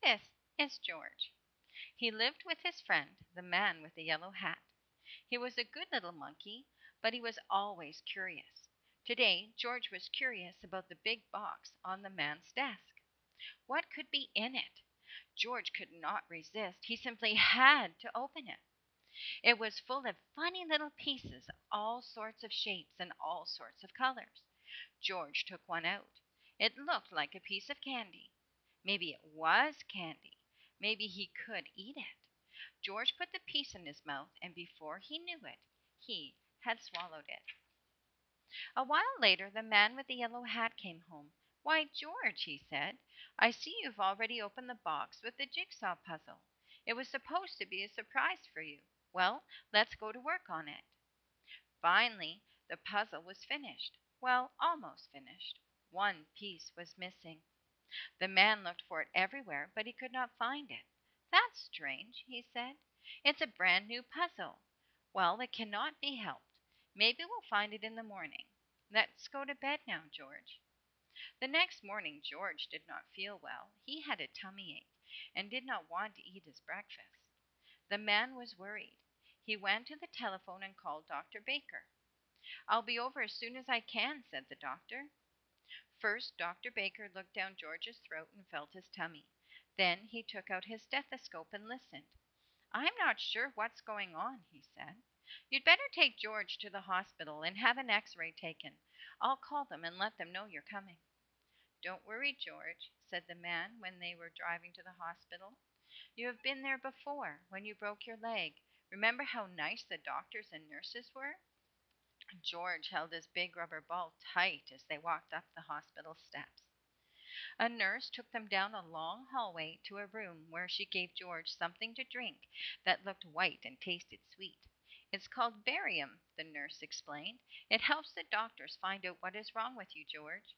This is George. He lived with his friend, the man with the yellow hat. He was a good little monkey, but he was always curious. Today, George was curious about the big box on the man's desk. What could be in it? George could not resist. He simply had to open it. It was full of funny little pieces of all sorts of shapes and all sorts of colors. George took one out. It looked like a piece of candy. Maybe it was candy. Maybe he could eat it. George put the piece in his mouth, and before he knew it, he had swallowed it. A while later, the man with the yellow hat came home. "Why, George," he said, "I see you've already opened the box with the jigsaw puzzle. It was supposed to be a surprise for you. Well, let's go to work on it." Finally, the puzzle was finished. Well, almost finished. One piece was missing. The man looked for it everywhere, but he could not find it. "That's strange," he said. "It's a brand new puzzle. Well, it cannot be helped. Maybe we'll find it in the morning. Let's go to bed now, George." The next morning George did not feel well. He had a tummy ache and did not want to eat his breakfast. The man was worried. He went to the telephone and called Dr. Baker. "I'll be over as soon as I can," said the doctor. First, Dr. Baker looked down George's throat and felt his tummy. Then he took out his stethoscope and listened. "I'm not sure what's going on," he said. "You'd better take George to the hospital and have an x-ray taken. I'll call them and let them know you're coming." "Don't worry, George," said the man when they were driving to the hospital. "You have been there before, when you broke your leg. Remember how nice the doctors and nurses were?" George held his big rubber ball tight as they walked up the hospital steps. A nurse took them down a long hallway to a room where she gave George something to drink that looked white and tasted sweet. "It's called barium," the nurse explained. "It helps the doctors find out what is wrong with you, George."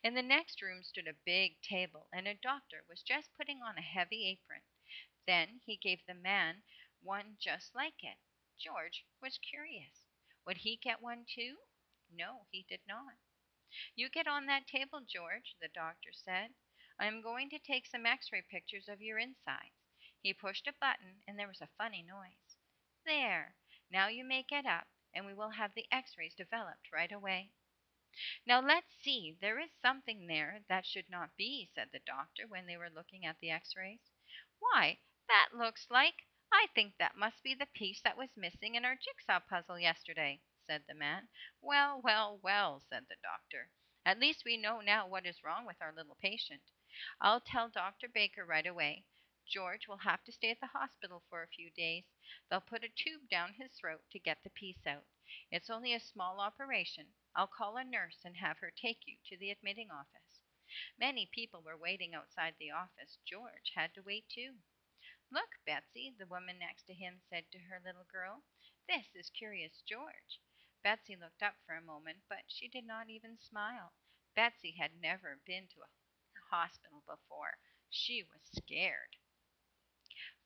In the next room stood a big table, and a doctor was just putting on a heavy apron. Then he gave the man one just like it. George was curious. Would he get one too? No, he did not. "You get on that table, George," the doctor said. "I am going to take some x-ray pictures of your insides." He pushed a button, and there was a funny noise. "There. Now you may get up, and we will have the x-rays developed right away." "Now let's see. There is something there that should not be," said the doctor when they were looking at the x-rays. "Why, that looks like I think that must be the piece that was missing in our jigsaw puzzle yesterday," said the man. "Well, well, well," said the doctor. "At least we know now what is wrong with our little patient. I'll tell Dr. Baker right away. George will have to stay at the hospital for a few days. They'll put a tube down his throat to get the piece out. It's only a small operation. I'll call a nurse and have her take you to the admitting office." Many people were waiting outside the office. George had to wait too. "Look, Betsy," the woman next to him said to her little girl. "This is Curious George." Betsy looked up for a moment, but she did not even smile. Betsy had never been to a hospital before. She was scared.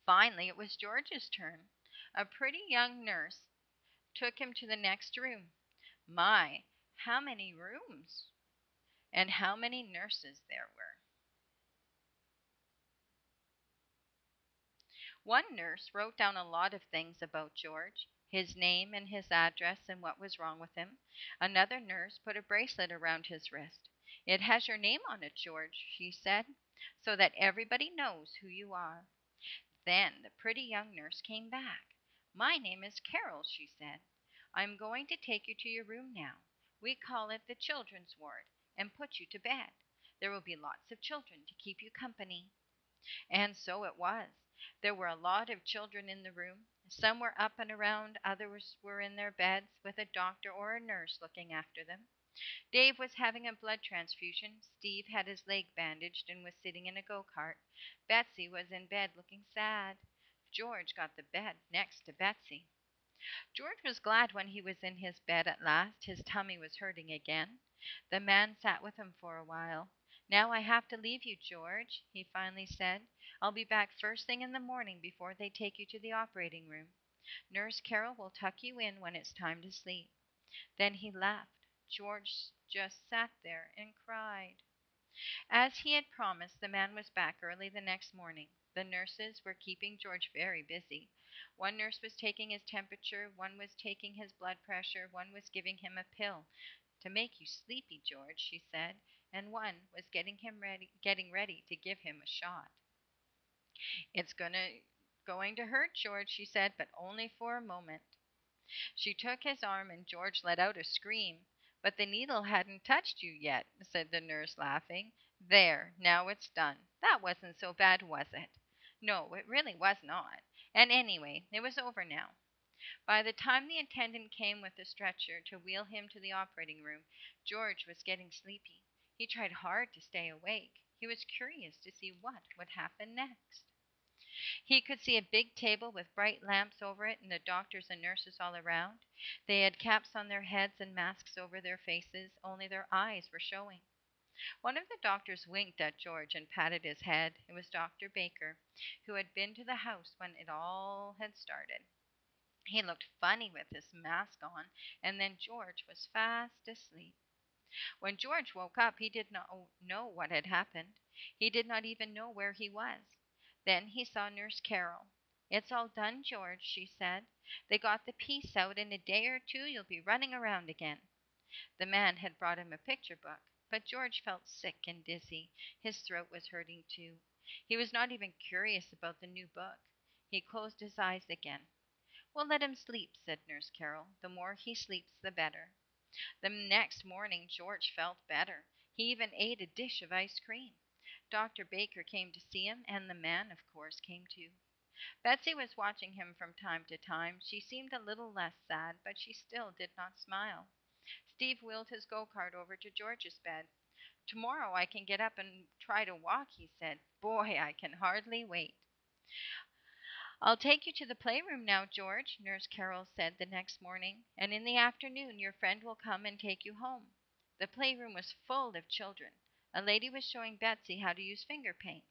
Finally, it was George's turn. A pretty young nurse took him to the next room. My, how many rooms! And how many nurses there were! One nurse wrote down a lot of things about George, his name and his address and what was wrong with him. Another nurse put a bracelet around his wrist. "It has your name on it, George," she said, "so that everybody knows who you are." Then the pretty young nurse came back. "My name is Carol," she said. "I'm going to take you to your room now. We call it the children's ward, and put you to bed. There will be lots of children to keep you company." And so it was. There were a lot of children in the room. Some were up and around, others were in their beds with a doctor or a nurse looking after them. Dave was having a blood transfusion. Steve had his leg bandaged and was sitting in a go-kart. Betsy was in bed looking sad. George got the bed next to Betsy. George was glad when he was in his bed at last. His tummy was hurting again. The man sat with him for a while. "Now I have to leave you, George," he finally said. "I'll be back first thing in the morning before they take you to the operating room. Nurse Carol will tuck you in when it's time to sleep." Then he left. George just sat there and cried. As he had promised, the man was back early the next morning. The nurses were keeping George very busy. One nurse was taking his temperature, one was taking his blood pressure, one was giving him a pill to make you sleepy, George, she said, and one was getting ready to give him a shot. It's going to hurt, George, she said, but only for a moment. She took his arm and George let out a scream. But the needle hadn't touched you yet, said the nurse, laughing. There, now it's done. That wasn't so bad, was it? No, it really was not. And anyway, it was over now. By the time the attendant came with the stretcher to wheel him to the operating room, George was getting sleepy. He tried hard to stay awake. He was curious to see what would happen next. He could see a big table with bright lamps over it and the doctors and nurses all around. They had caps on their heads and masks over their faces, only their eyes were showing. One of the doctors winked at George and patted his head. It was Dr. Baker, who had been to the house when it all had started. He looked funny with his mask on, and then George was fast asleep. When George woke up, he did not know what had happened. He did not even know where he was. Then he saw Nurse Carol. It's all done, George, she said. They got the piece out. In a day or two you'll be running around again. The man had brought him a picture book, but George felt sick and dizzy. His throat was hurting too. He was not even curious about the new book. He closed his eyes again. Well, let him sleep, said Nurse Carol. The more he sleeps, the better. The next morning George felt better. He even ate a dish of ice cream. Dr. Baker came to see him, and the man, of course, came too. Betsy was watching him from time to time. She seemed a little less sad, but she still did not smile. Steve wheeled his go-kart over to George's bed. Tomorrow I can get up and try to walk, he said. Boy, I can hardly wait. I'll take you to the playroom now, George, Nurse Carol said the next morning, and in the afternoon your friend will come and take you home. The playroom was full of children. A lady was showing Betsy how to use finger paint.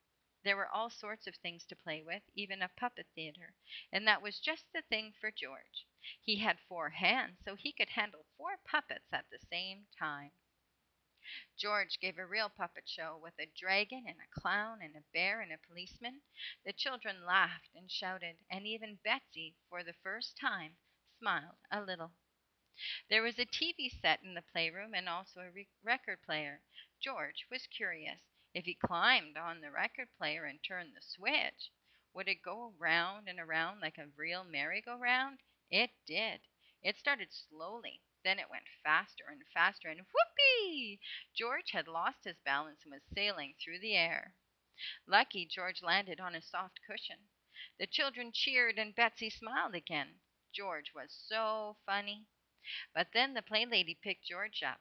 There were all sorts of things to play with, even a puppet theater, and that was just the thing for George. He had 4 hands, so he could handle 4 puppets at the same time. George gave a real puppet show with a dragon and a clown and a bear and a policeman. The children laughed and shouted, and even Betsy, for the first time, smiled a little. There was a TV set in the playroom and also a record player. George was curious. If he climbed on the record player and turned the switch, would it go round and around like a real merry-go-round? It did. It started slowly. Then it went faster and faster, and whoopee! George had lost his balance and was sailing through the air. Lucky George landed on a soft cushion. The children cheered, and Betsy smiled again. George was so funny. But then the play lady picked George up.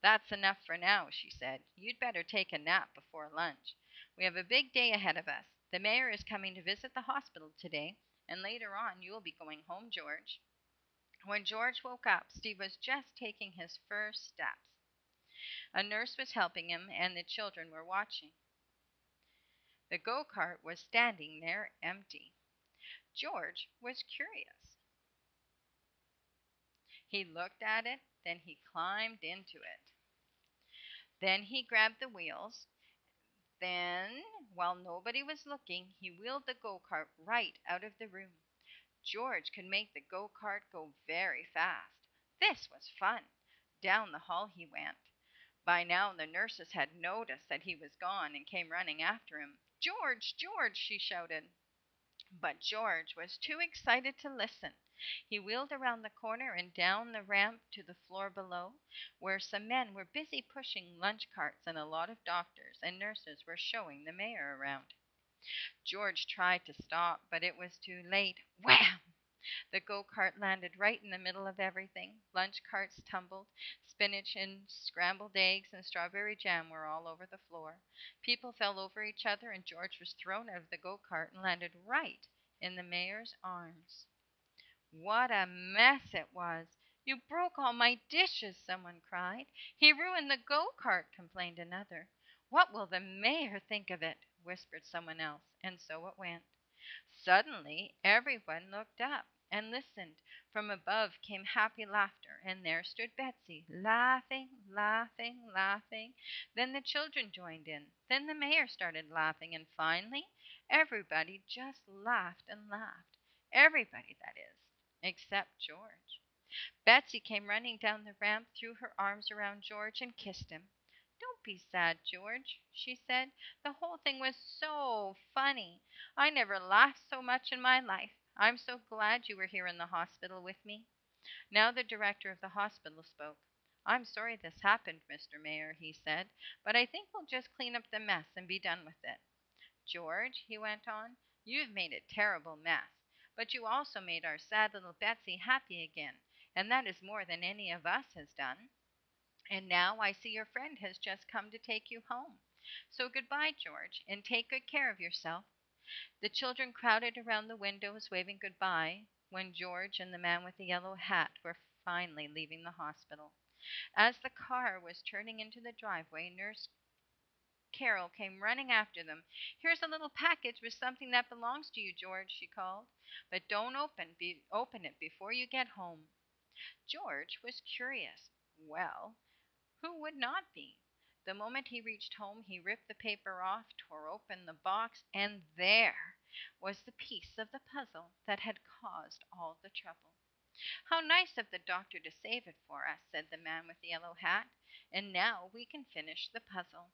That's enough for now, she said. You'd better take a nap before lunch. We have a big day ahead of us. The mayor is coming to visit the hospital today, and later on you will be going home, George. When George woke up, Steve was just taking his first steps. A nurse was helping him, and the children were watching. The go-kart was standing there empty. George was curious. He looked at it, then he climbed into it. Then he grabbed the wheels. Then, while nobody was looking, he wheeled the go-kart right out of the room. George could make the go-kart go very fast. This was fun. Down the hall he went. By now the nurses had noticed that he was gone and came running after him. George, George, she shouted. But George was too excited to listen. He wheeled around the corner and down the ramp to the floor below, where some men were busy pushing lunch carts and a lot of doctors and nurses were showing the mayor around. George tried to stop, but it was too late. Wham! The go-kart landed right in the middle of everything. Lunch carts tumbled. Spinach and scrambled eggs and strawberry jam were all over the floor. People fell over each other, and George was thrown out of the go-kart and landed right in the mayor's arms. What a mess it was! You broke all my dishes, someone cried. He ruined the go-kart, complained another. What will the mayor think of it? Whispered someone else, and so it went. Suddenly, everyone looked up and listened, From above came happy laughter, and there stood Betsy, laughing, laughing, laughing. Then the children joined in. Then the mayor started laughing, and finally everybody just laughed and laughed. Everybody, that is, except George. Betsy came running down the ramp, threw her arms around George, and kissed him. "Don't be sad, George," she said. "The whole thing was so funny. I never laughed so much in my life. I'm so glad you were here in the hospital with me." Now the director of the hospital spoke. "I'm sorry this happened, Mr. Mayor," he said, "but I think we'll just clean up the mess and be done with it. George," he went on, "you've made a terrible mess, but you also made our sad little Betsy happy again, and that is more than any of us has done. And now I see your friend has just come to take you home. So goodbye, George, and take good care of yourself." The children crowded around the windows, waving goodbye, when George and the man with the yellow hat were finally leaving the hospital. As the car was turning into the driveway, Nurse Carol came running after them. "Here's a little package with something that belongs to you, George," she called. "But don't open it before you get home." George was curious. Well, who would not be? The moment he reached home, he ripped the paper off, tore open the box, and there was the piece of the puzzle that had caused all the trouble. "How nice of the doctor to save it for us," said the man with the yellow hat. "And now we can finish the puzzle."